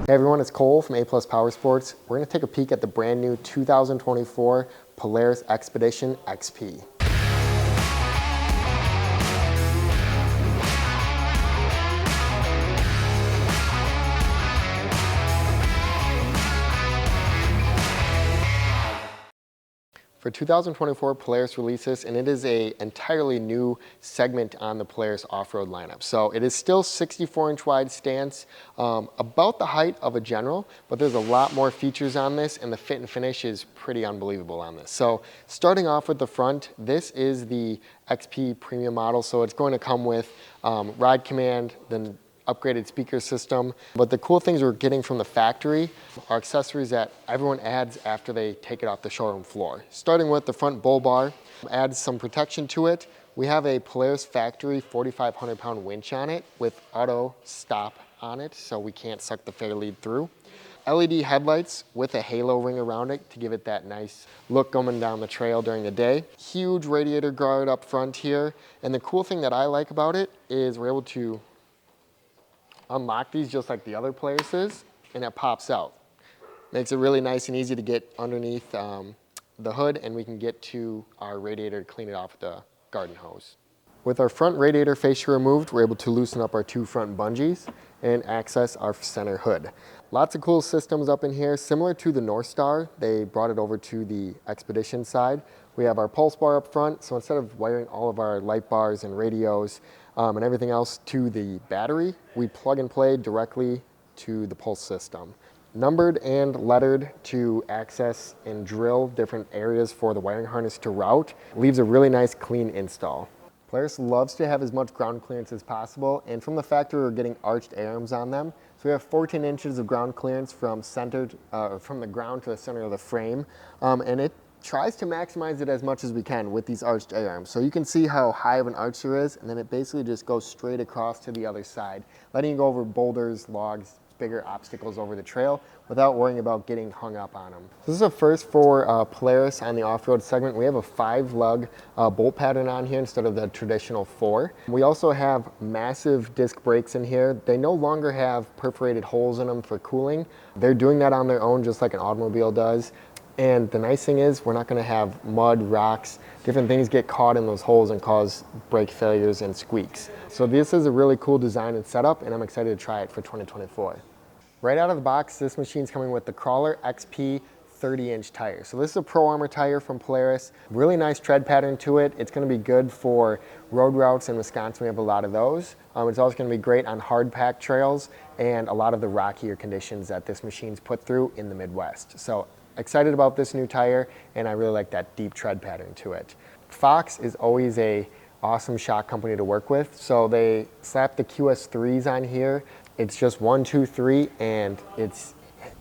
Hey everyone, it's Cole from A+ Power Sports. We're going to take a peek at the brand new 2024 Polaris Xpedition XP. For 2024, Polaris releases, and it is an entirely new segment on the Polaris off-road lineup. So it is still 64-inch wide stance, about the height of a General, but there's a lot more features on this, and the fit and finish is pretty unbelievable on this. So starting off with the front, this is the XP Premium model, so it's going to come with ride command, then upgraded speaker system. But the cool things we're getting from the factory are accessories that everyone adds after they take it off the showroom floor. Starting with the front bull bar, adds some protection to it. We have a Polaris factory 4,500 pound winch on it with auto stop on it, so we can't suck the fair lead through. LED headlights with a halo ring around it to give it that nice look going down the trail during the day. Huge radiator guard up front here. And the cool thing that I like about it is we're able to unlock these just like the other Polarises, and it pops out. Makes it really nice and easy to get underneath the hood, and we can get to our radiator to clean it off with the garden hose. With our front radiator fascia removed, we're able to loosen up our two front bungees and access our center hood. Lots of cool systems up in here, similar to the North Star. They brought it over to the Xpedition side. We have our pulse bar up front, so instead of wiring all of our light bars and radios and everything else to the battery, we plug and play directly to the pulse system. Numbered and lettered to access and drill different areas for the wiring harness to route. Leaves a really nice clean install. Polaris loves to have as much ground clearance as possible, and from the factory we're getting arched A-arms on them. So we have 14 inches of ground clearance from the ground to the center of the frame, and it tries to maximize it as much as we can with these arched A-arms. So you can see how high of an arch there is, and then it basically just goes straight across to the other side, letting you go over boulders, logs, bigger obstacles over the trail without worrying about getting hung up on them. This is a first for Polaris on the off-road segment. We have a 5-lug bolt pattern on here instead of the traditional 4. We also have massive disc brakes in here. They no longer have perforated holes in them for cooling. They're doing that on their own just like an automobile does. And the nice thing is we're not going to have mud, rocks, different things get caught in those holes and cause brake failures and squeaks. So this is a really cool design and setup, and I'm excited to try it for 2024. Right out of the box, this machine's coming with the Crawler XP 30-inch tire. So this is a Pro Armor tire from Polaris. Really nice tread pattern to it. It's going to be good for road routes in Wisconsin. We have a lot of those. It's also going to be great on hard packed trails and a lot of the rockier conditions that this machine's put through in the Midwest. So excited about this new tire, and I really like that deep tread pattern to it. Fox is always a awesome shock company to work with. So they slapped the QS3s on here. It's just 1, 2, 3, and it's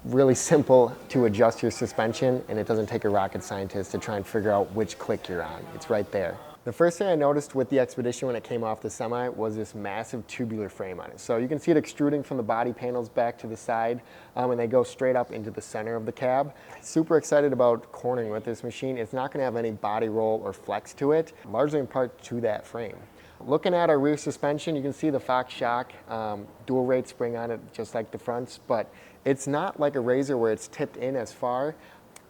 really simple to adjust your suspension, and it doesn't take a rocket scientist to try and figure out which click you're on. It's right there. The first thing I noticed with the Xpedition when it came off the semi was this massive tubular frame on it. So you can see it extruding from the body panels back to the side, and they go straight up into the center of the cab. Super excited about cornering with this machine. It's not going to have any body roll or flex to it, largely in part to that frame. Looking at our rear suspension, you can see the Fox shock, dual rate spring on it just like the fronts, but it's not like a Razor where it's tipped in as far.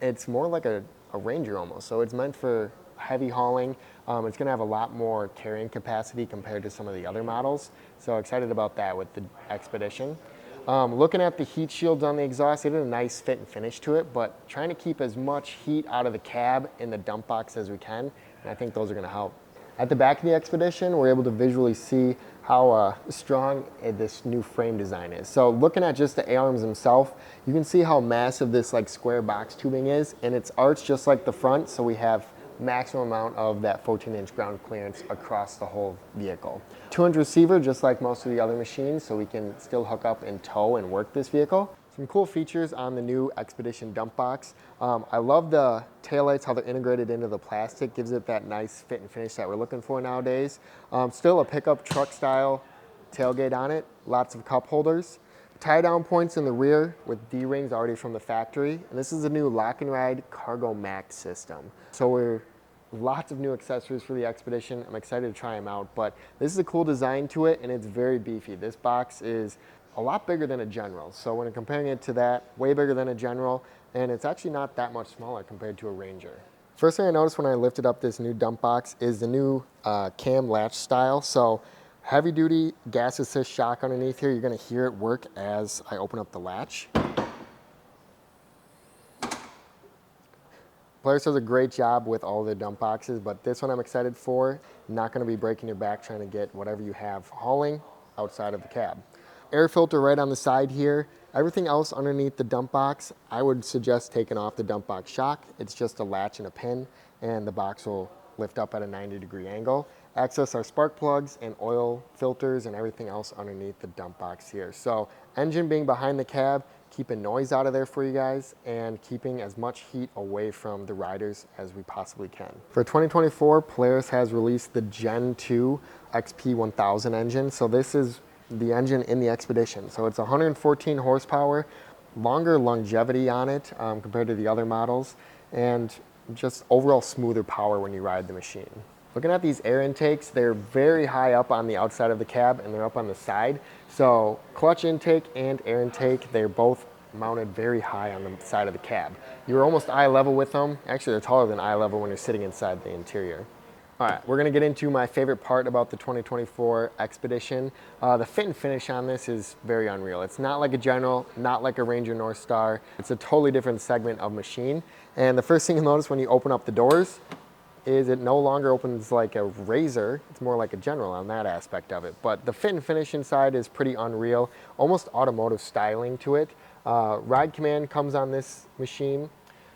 It's more like a Ranger almost, so it's meant for heavy hauling. It's going to have a lot more carrying capacity compared to some of the other models, so excited about that with the Xpedition. Looking at the heat shields on the exhaust, it did a nice fit and finish to it, but trying to keep as much heat out of the cab in the dump box as we can, and I think those are going to help. At the back of the Xpedition, we're able to visually see how strong this new frame design is. So looking at just the A-arms themselves, you can see how massive this like square box tubing is, and it's arched just like the front, so we have maximum amount of that 14-inch ground clearance across the whole vehicle. 200 receiver, just like most of the other machines, so we can still hook up and tow and work this vehicle. Some cool features on the new Xpedition dump box. I love the taillights, how they're integrated into the plastic, gives it that nice fit and finish that we're looking for nowadays. Still a pickup truck style tailgate on it, lots of cup holders. Tie down points in the rear with D-rings already from the factory. And this is a new Lock and Ride Cargo Max system. So we're lots of new accessories for the Xpedition. I'm excited to try them out, but this is a cool design to it, and it's very beefy. This box is a lot bigger than a General. So when comparing it to that, way bigger than a General, and it's actually not that much smaller compared to a Ranger. First thing I noticed when I lifted up this new dump box is the new cam latch style. So heavy duty gas assist shock underneath here. You're gonna hear it work as I open up the latch. Polaris does a great job with all their dump boxes, but this one I'm excited for. Not gonna be breaking your back trying to get whatever you have hauling outside of the cab. Air filter right on the side here. Everything else underneath the dump box, I would suggest taking off the dump box shock. It's just a latch and a pin, and the box will lift up at a 90-degree angle. Access our spark plugs and oil filters and everything else underneath the dump box here. So engine being behind the cab, keeping noise out of there for you guys and keeping as much heat away from the riders as we possibly can. For 2024, Polaris has released the Gen 2 XP1000 engine. So this is the engine in the Xpedition. So it's 114 horsepower, longer longevity on it compared to the other models, and just overall smoother power when you ride the machine. Looking at these air intakes, they're very high up on the outside of the cab and they're up on the side. So clutch intake and air intake, they're both mounted very high on the side of the cab. You're almost eye level with them. Actually, they're taller than eye level when you're sitting inside the interior. All right, we're gonna get into my favorite part about the 2024 Xpedition. The fit and finish on this is very unreal. It's not like a General, not like a Ranger North Star. It's a totally different segment of machine. And the first thing you'll notice when you open up the doors is it no longer opens like a Razor. It's more like a General on that aspect of it. But the fit and finish inside is pretty unreal, almost automotive styling to it. Ride command comes on this machine.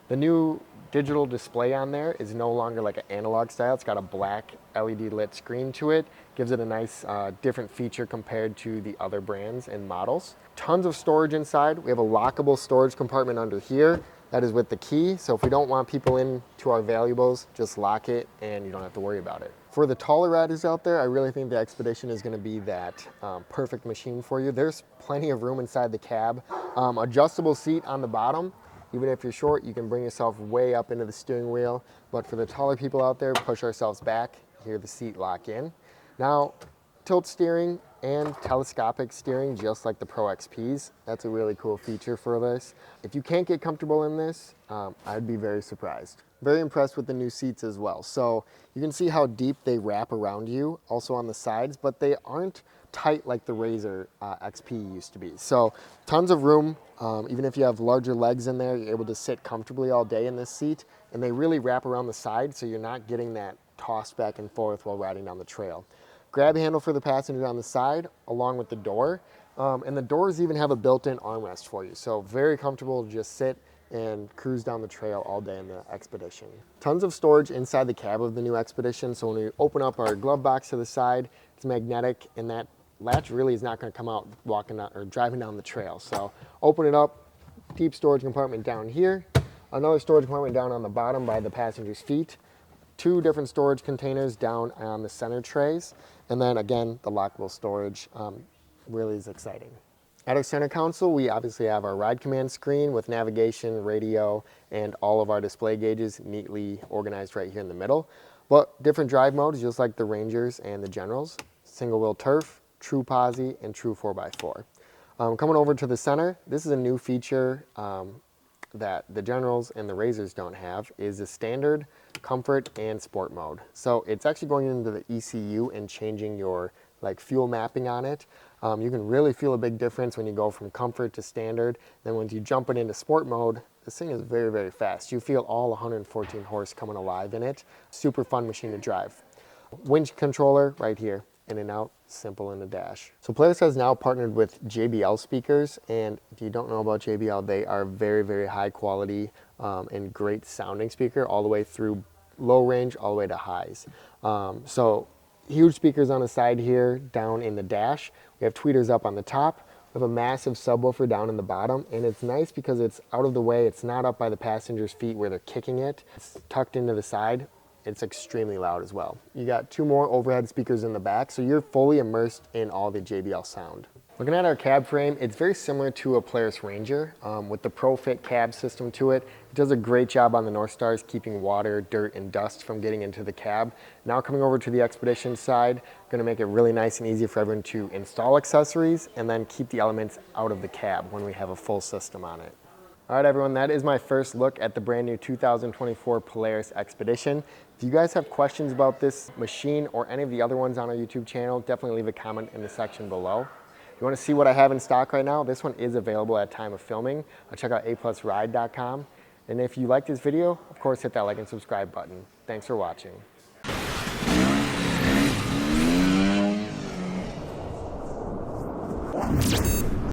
The new digital display on there is no longer like an analog style. It's got a black LED lit screen to it. Gives it a nice different feature compared to the other brands and models. Tons of storage inside. We have a lockable storage compartment under here. That is with the key. So if we don't want people into our valuables, just lock it and you don't have to worry about it. For the taller riders out there, I really think the Xpedition is gonna be that perfect machine for you. There's plenty of room inside the cab. Adjustable seat on the bottom. Even if you're short, you can bring yourself way up into the steering wheel. But for the taller people out there, push ourselves back, hear the seat lock in. Now, tilt steering and telescopic steering, just like the Pro XPs. That's a really cool feature for this. If you can't get comfortable in this, I'd be very surprised. Very impressed with the new seats as well. So you can see how deep they wrap around you, also on the sides, but they aren't tight like the Razor XP used to be. So tons of room. Even if you have larger legs in there, you're able to sit comfortably all day in this seat, and they really wrap around the side so you're not getting that tossed back and forth while riding down the trail. Grab handle for the passenger on the side along with the door, and the doors even have a built-in armrest for you. So very comfortable to just sit and cruise down the trail all day in the Xpedition. Tons of storage inside the cab of the new Xpedition. So when we open up our glove box to the side, it's magnetic, and that latch really is not going to come out walking down, or driving down the trail. So open it up, deep storage compartment down here, another storage compartment down on the bottom by the passenger's feet, two different storage containers down on the center trays, and then again, the lockable storage really is exciting. At our center console, we obviously have our ride command screen with navigation, radio, and all of our display gauges neatly organized right here in the middle. But different drive modes, just like the Rangers and the Generals. Single wheel turf, true posi, and true 4x4. Coming over to the center, this is a new feature that the Generals and the Razors don't have, is the standard, comfort, and sport mode. So it's actually going into the ECU and changing your fuel mapping on it. You can really feel a big difference when you go from comfort to standard. Then when you jump it into sport mode, this thing is very, very fast. You feel all 114 horse coming alive in it. Super fun machine to drive. Winch controller right here, in and out, simple in the dash. So Polaris has now partnered with JBL Speakers, and if you don't know about JBL, they are very, very high quality and great sounding speaker, all the way through low range, all the way to highs. So huge speakers on the side here, down in the dash. We have tweeters up on the top. We have a massive subwoofer down in the bottom, and it's nice because it's out of the way. It's not up by the passenger's feet where they're kicking it. It's tucked into the side. It's extremely loud as well. You got two more overhead speakers in the back, so you're fully immersed in all the JBL sound. Looking at our cab frame, it's very similar to a Polaris Ranger with the ProFit cab system to it. It does a great job on the North Stars, keeping water, dirt, and dust from getting into the cab. Now coming over to the Xpedition side, gonna make it really nice and easy for everyone to install accessories and then keep the elements out of the cab when we have a full system on it. All right, everyone, that is my first look at the brand new 2024 Polaris Xpedition. If you guys have questions about this machine or any of the other ones on our YouTube channel, definitely leave a comment in the section below. If you want to see what I have in stock right now, this one is available at time of filming. Check out aplusride.com. And if you like this video, of course, hit that like and subscribe button. Thanks for watching.